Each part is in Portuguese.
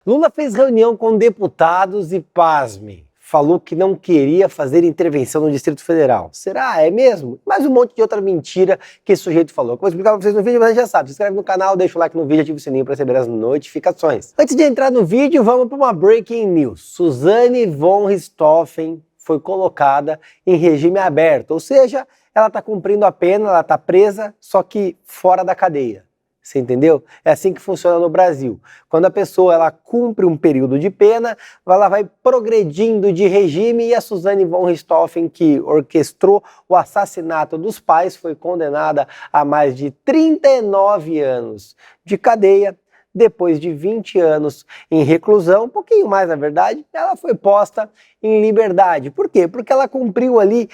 Lula fez reunião com deputados e, pasmem, falou que não queria fazer intervenção no Distrito Federal. Será? É mesmo? Mais um monte de outra mentira que esse sujeito falou. Como eu vou explicar pra vocês no vídeo, mas já sabe. Se inscreve no canal, deixa o like no vídeo, ativa o sininho para receber as notificações. Antes de entrar no vídeo, vamos para uma breaking news. Suzane von Richthofen foi colocada em regime aberto, ou seja, ela está cumprindo a pena, ela está presa, só que fora da cadeia. Você entendeu? É assim que funciona no Brasil. Quando a pessoa ela cumpre um período de pena, ela vai progredindo de regime e a Suzane von Richthofen, que orquestrou o assassinato dos pais, foi condenada a mais de 39 anos de cadeia. Depois de 20 anos em reclusão, um pouquinho mais na verdade, ela foi posta em liberdade. Por quê? Porque ela cumpriu ali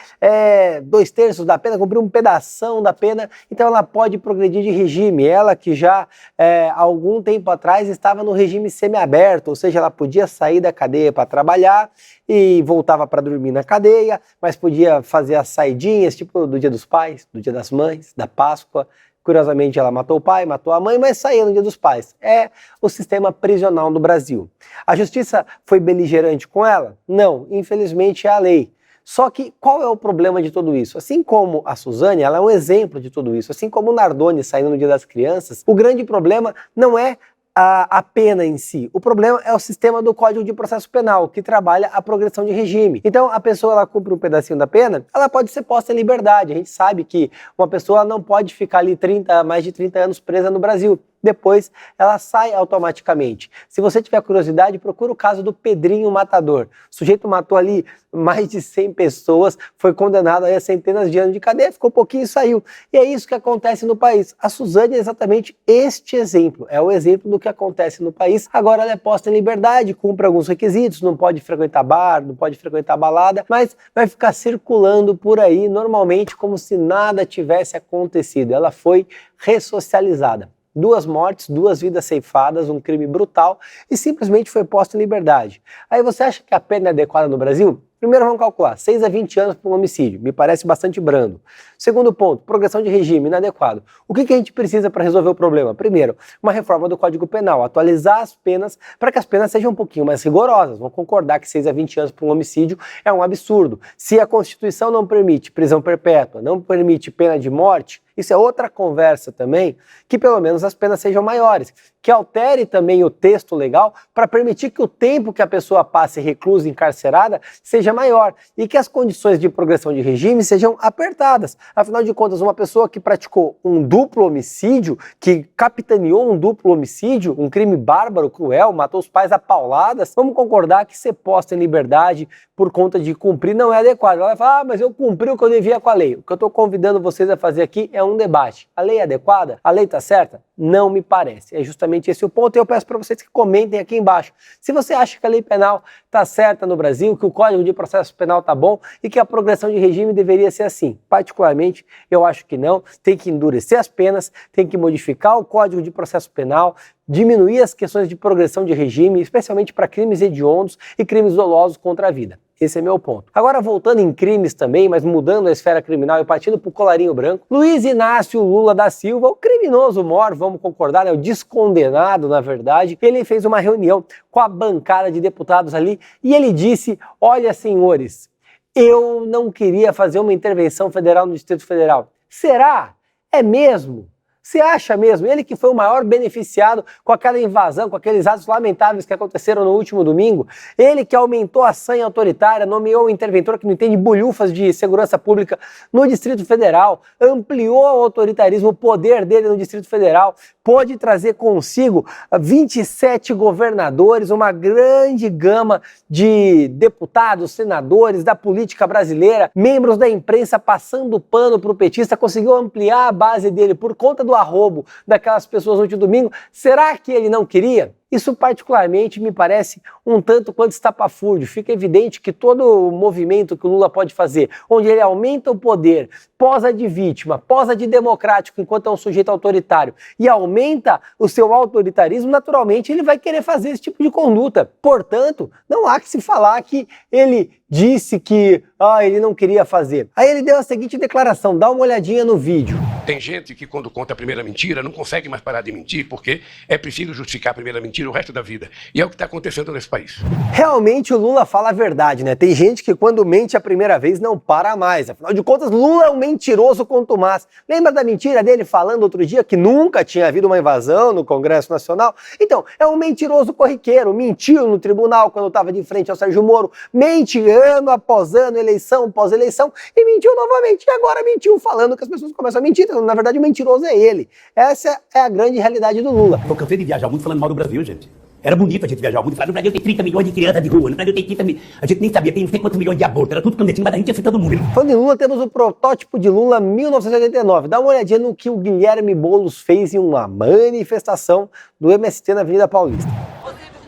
2/3 da pena, cumpriu um pedação da pena, então ela pode progredir de regime. Ela que já há algum tempo atrás estava no regime semiaberto, ou seja, ela podia sair da cadeia para trabalhar e voltava para dormir na cadeia, mas podia fazer as saidinhas, tipo do Dia dos Pais, do Dia das Mães, da Páscoa. Curiosamente, ela matou o pai, matou a mãe, mas saía no Dia dos Pais. É o sistema prisional no Brasil. A justiça foi beligerante com ela? Não, infelizmente é a lei. Só que qual é o problema de tudo isso? Assim como a Suzane, ela é um exemplo de tudo isso. Assim como o Nardoni saindo no Dia das Crianças, o grande problema não é a pena em si. O problema é o sistema do Código de Processo Penal, que trabalha a progressão de regime. Então, a pessoa ela cumpre um pedacinho da pena, ela pode ser posta em liberdade. A gente sabe que uma pessoa não pode ficar ali mais de 30 anos presa no Brasil. Depois ela sai automaticamente. Se você tiver curiosidade, procura o caso do Pedrinho Matador. O sujeito matou ali mais de 100 pessoas, foi condenado a centenas de anos de cadeia, ficou um pouquinho e saiu. E é isso que acontece no país. A Suzane é exatamente este exemplo. É o exemplo do que acontece no país. Agora ela é posta em liberdade, cumpre alguns requisitos, não pode frequentar bar, não pode frequentar balada, mas vai ficar circulando por aí normalmente como se nada tivesse acontecido. Ela foi ressocializada. 2 mortes, 2 vidas ceifadas, um crime brutal e simplesmente foi posta em liberdade. Aí você acha que a pena é adequada no Brasil? Primeiro vamos calcular, 6 a 20 anos por um homicídio, me parece bastante brando. Segundo ponto, progressão de regime inadequado. O que a gente precisa para resolver o problema? Primeiro, uma reforma do Código Penal, atualizar as penas para que as penas sejam um pouquinho mais rigorosas. Vamos concordar que 6 a 20 anos por um homicídio é um absurdo. Se a Constituição não permite prisão perpétua, não permite pena de morte, isso é outra conversa também, que pelo menos as penas sejam maiores, que altere também o texto legal para permitir que o tempo que a pessoa passe reclusa, encarcerada, seja maior e que as condições de progressão de regime sejam apertadas. Afinal de contas, uma pessoa que praticou um duplo homicídio, que capitaneou um duplo homicídio, um crime bárbaro, cruel, matou os pais a pauladas, vamos concordar que ser posta em liberdade por conta de cumprir não é adequado. Ela vai falar, mas eu cumpri o que eu devia com a lei. O que eu estou convidando vocês a fazer aqui é um debate. A lei é adequada? A lei está certa? Não me parece. É justamente esse o ponto e eu peço para vocês que comentem aqui embaixo. Se você acha que a lei penal está certa no Brasil, que o Código de Processo Penal está bom e que a progressão de regime deveria ser assim. Particularmente, eu acho que não. Tem que endurecer as penas, tem que modificar o Código de Processo Penal, diminuir as questões de progressão de regime, especialmente para crimes hediondos e crimes dolosos contra a vida. Esse é meu ponto. Agora, voltando em crimes também, mas mudando a esfera criminal e partindo para o colarinho branco, Luiz Inácio Lula da Silva, o criminoso mor, vamos concordar, né, o descondenado, na verdade, ele fez uma reunião com a bancada de deputados ali e ele disse, olha, senhores, eu não queria fazer uma intervenção federal no Distrito Federal. Será? É mesmo? Você acha mesmo? Ele que foi o maior beneficiado com aquela invasão, com aqueles atos lamentáveis que aconteceram no último domingo, ele que aumentou a sanha autoritária, nomeou um interventor que não entende bolhufas de segurança pública no Distrito Federal, ampliou o autoritarismo, o poder dele no Distrito Federal, pôde trazer consigo 27 governadores, uma grande gama de deputados, senadores da política brasileira, membros da imprensa passando pano para o petista, conseguiu ampliar a base dele por conta do arrobo daquelas pessoas no último domingo. Será que ele não queria? Isso particularmente me parece um tanto quanto estapafúrdio. Fica evidente que todo o movimento que o Lula pode fazer, onde ele aumenta o poder, posa de vítima, posa de democrático enquanto é um sujeito autoritário e aumenta o seu autoritarismo, naturalmente ele vai querer fazer esse tipo de conduta. Portanto, não há que se falar que ele disse que ele não queria fazer. Aí ele deu a seguinte declaração, dá uma olhadinha no vídeo. Tem gente que quando conta a primeira mentira não consegue mais parar de mentir porque é preciso justificar a primeira mentira mentira o resto da vida. E é o que está acontecendo nesse país. Realmente o Lula fala a verdade, né? Tem gente que quando mente a primeira vez não para mais. Afinal de contas, Lula é um mentiroso contumaz. Lembra da mentira dele falando outro dia que nunca tinha havido uma invasão no Congresso Nacional? Então, é um mentiroso corriqueiro. Mentiu no tribunal quando estava de frente ao Sérgio Moro. Mente ano após ano, eleição após eleição, e mentiu novamente. E agora mentiu falando que as pessoas começam a mentir. Então, na verdade, o mentiroso é ele. Essa é a grande realidade do Lula. Eu cansei de viajar muito falando mal do Brasil, gente. Era bonito a gente viajar muito. Falar, no Brasil tem 30 milhões de crianças de rua, no Brasil tem 30 milhões. A gente nem sabia, tem não sei quantos milhões de abortos. Era tudo clandestino, mas a gente ia ser todo mundo. Falando em Lula, temos o protótipo de Lula 1989. Dá uma olhadinha no que o Guilherme Boulos fez em uma manifestação do MST na Avenida Paulista.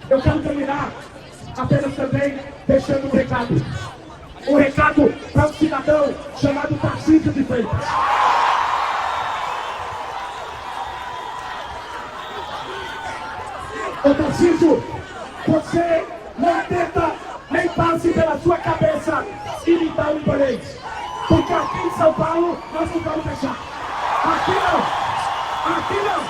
Eu quero terminar apenas também deixando um recado. Um recado para um cidadão chamado Tarcísio de Freitas. Ô Tarcísio, você não tenta nem passe pela sua cabeça imitar o imponente. Porque aqui em São Paulo nós não vamos deixar. Aqui não! Aqui não!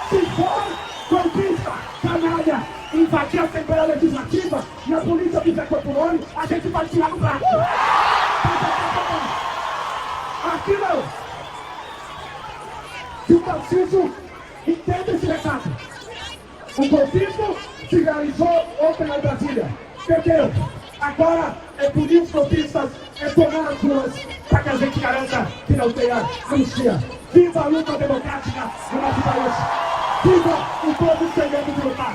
Se for golpista, canalha, invadir a Assembleia Legislativa e a polícia fizer corpo nome, a gente vai tirar no braço. Aqui não! Se o Tarcísio entende esse recado. O golpismo se realizou ontem lá em Brasília. Perdeu. Agora é punir os golpistas, é tomar as ruas para que a gente garanta que não tenha anistia. Viva a luta democrática no nosso país. Viva o povo sem medo de lutar.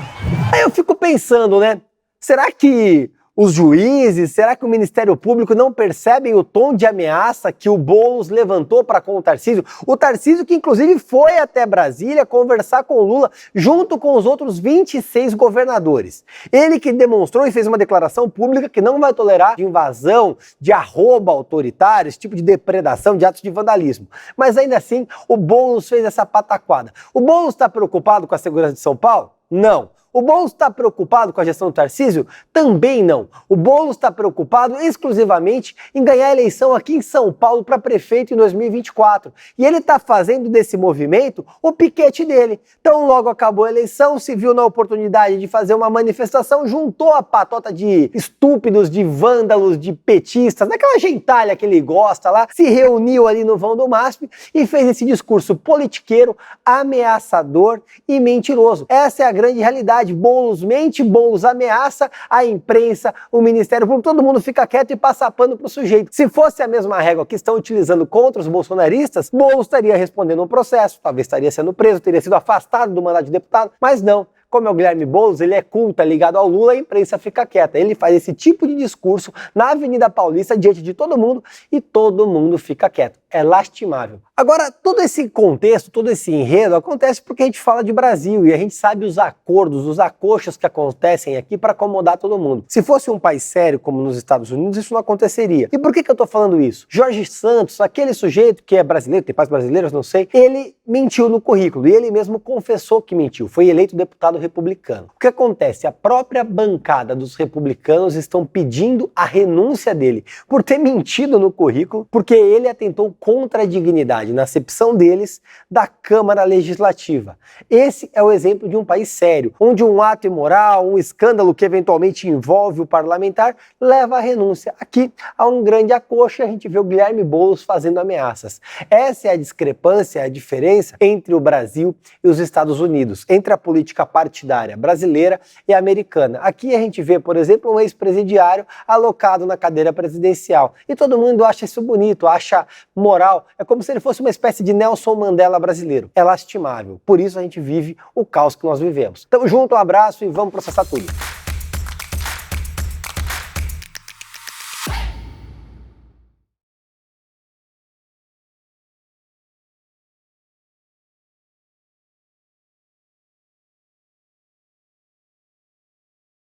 Aí eu fico pensando, né? Será que os juízes, será que o Ministério Público não percebem o tom de ameaça que o Boulos levantou para com o Tarcísio? O Tarcísio que inclusive foi até Brasília conversar com o Lula junto com os outros 26 governadores. Ele que demonstrou e fez uma declaração pública que não vai tolerar de invasão, de arroba autoritário, esse tipo de depredação, de atos de vandalismo. Mas ainda assim, o Boulos fez essa pataquada. O Boulos está preocupado com a segurança de São Paulo? Não. O Boulos está preocupado com a gestão do Tarcísio? Também não. O Boulos está preocupado exclusivamente em ganhar a eleição aqui em São Paulo para prefeito em 2024. E ele está fazendo desse movimento o piquete dele. Então logo acabou a eleição, se viu na oportunidade de fazer uma manifestação, juntou a patota de estúpidos, de vândalos, de petistas, daquela gentalha que ele gosta lá, se reuniu ali no vão do MASP e fez esse discurso politiqueiro, ameaçador e mentiroso. Essa é a grande realidade. Boulos mente, Boulos ameaça, a imprensa, o Ministério Público, todo mundo fica quieto e passa pano pro sujeito. Se fosse a mesma régua que estão utilizando contra os bolsonaristas, Boulos estaria respondendo um processo, talvez estaria sendo preso, teria sido afastado do mandato de deputado, mas não. Como é o Guilherme Boulos, ele é culto, é ligado ao Lula, a imprensa fica quieta. Ele faz esse tipo de discurso na Avenida Paulista diante de todo mundo e todo mundo fica quieto. É lastimável. Agora, todo esse contexto, todo esse enredo acontece porque a gente fala de Brasil e a gente sabe os acordos, os acordos que acontecem aqui para acomodar todo mundo. Se fosse um país sério como nos Estados Unidos, isso não aconteceria. E por que eu tô falando isso? Jorge Santos, aquele sujeito que é brasileiro, tem pais brasileiros, não sei, ele mentiu no currículo e ele mesmo confessou que mentiu. Foi eleito deputado republicano. O que acontece? A própria bancada dos republicanos estão pedindo a renúncia dele por ter mentido no currículo, porque ele atentou contra a dignidade, na acepção deles, da Câmara Legislativa. Esse é o exemplo de um país sério, onde um ato imoral, um escândalo que eventualmente envolve o parlamentar, leva à renúncia. Aqui há um grande acocho e a gente vê o Guilherme Boulos fazendo ameaças. Essa é a discrepância, a diferença entre o Brasil e os Estados Unidos, entre a política partidária brasileira e americana. Aqui a gente vê, por exemplo, um ex-presidiário alocado na cadeira presidencial. E todo mundo acha isso bonito, acha moral. É como se ele fosse uma espécie de Nelson Mandela brasileiro. É lastimável. Por isso a gente vive o caos que nós vivemos. Tamo junto, um abraço e vamos processar tudo.